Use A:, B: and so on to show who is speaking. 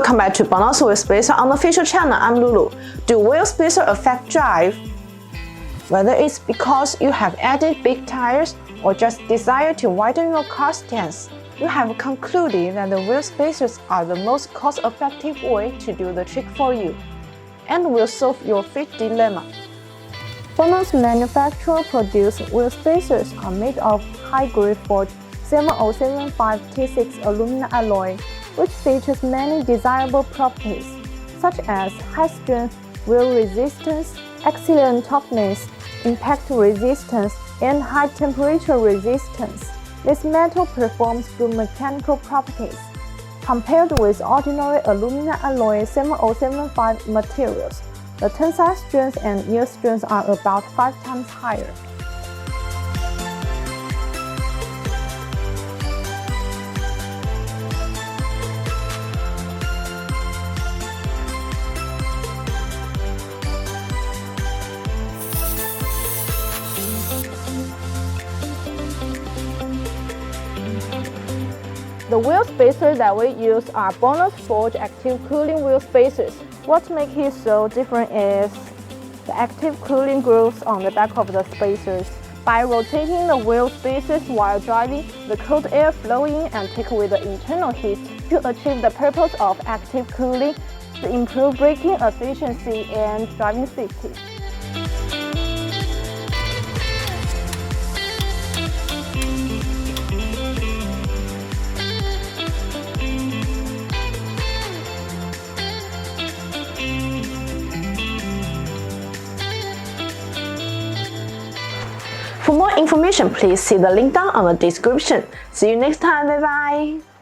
A: welcome back to Bonus Wheel Spacer on the official channel. I'm Lulu. Do wheel spacer affect drive? Whether it's because you have added big tires or just desire to widen your car stance, you have concluded that the wheel spacers are the most cost-effective way to do the trick for you, and will solve your fit dilemma. Bonus manufacturer-produced wheel spacers are made of high-grade forged 7075 T6 aluminum alloy, which features many desirable properties, such as high strength, wheel resistance, excellent toughness, impact resistance, and high temperature resistance. This metal performs good mechanical properties. Compared with ordinary aluminum alloy 7075 materials, the tensile strength and yield strength are about 5 times higher. The wheel spacers that we use are Bonus Forge active cooling wheel spacers. What makes it so different is the active cooling grooves on the back of the spacers. By rotating the wheel spacers while driving, the cold air flow in and take away the internal heat to achieve the purpose of active cooling to improve braking efficiency and driving safety. For more information, please see the link down on the description. See you next time, bye bye!